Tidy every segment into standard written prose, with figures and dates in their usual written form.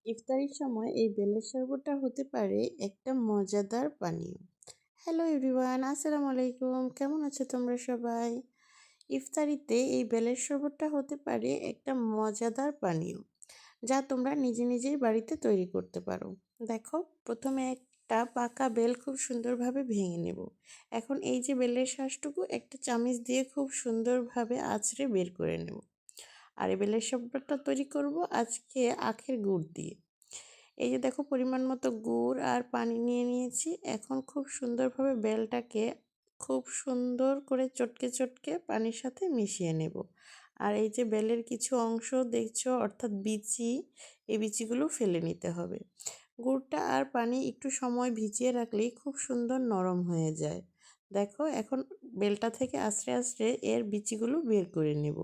ইফতারির সময় এই বেলের শরবতটা হতে পারে একটা মজাদার পানীয়। হ্যালো এভরিওয়ান, আসসালামু আলাইকুম। কেমন আছো তোমরা সবাই? ইফতারিতে এই বেলের শরবতটা হতে পারে একটা মজাদার পানীয়, যা তোমরা নিজে নিজেই বাড়িতে তৈরি করতে পারো। দেখো, প্রথমে একটা পাকা বেল খুব সুন্দরভাবে ভেঙে নেব। এখন এই যে বেলের শাঁসটুকু একটা চামিচ দিয়ে খুব সুন্দরভাবে আঁচড়ে বের করে নেব। আর এই বেলের শরবতটা তৈরি করব আজকে আখের গুড় দিয়ে। এই যে দেখো, পরিমাণ মতো গুড় আর পানি নিয়ে নিয়েছি। এখন খুব সুন্দরভাবে বেলটাকে খুব সুন্দর করে চটকে চটকে পানির সাথে মিশিয়ে নেব। আর এই যে বেলের কিছু অংশ দেখছো, অর্থাৎ বিচি, এই বিচিগুলো ফেলে নিতে হবে। গুড়টা আর পানি একটু সময় ভিজিয়ে রাখলেই খুব সুন্দর নরম হয়ে যায়। দেখো, এখন বেলটা থেকে আস্তে আস্তে এর বিচিগুলো বের করে নেব।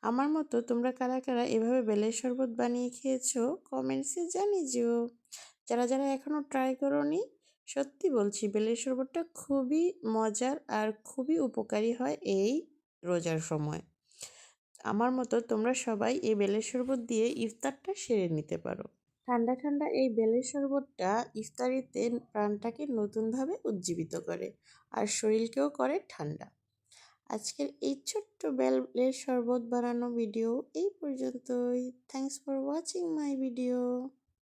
আমার মতো তোমরা কারা কারা এভাবে বেলের শরবত বানিয়ে খেয়েছো কমেন্টসে জানিয়ে যেও। যারা যারা এখনও ট্রাই করোনি, সত্যি বলছি বেলের শরবতটা খুবই মজার আর খুবই উপকারী হয় এই রোজার সময়। আমার মতো তোমরা সবাই এই বেলের শরবত দিয়ে ইফতারটা সেরে নিতে পারো। ঠান্ডা ঠান্ডা এই বেলের শরবতটা ইফতারিতে প্রাণটাকে নতুনভাবে উজ্জীবিত করে আর শরীরকেও করে ঠান্ডা। আজকের এই ছোট্ট বেলের শরবত বানানো ভিডিও এই পর্যন্তই। Thanks for watching my video.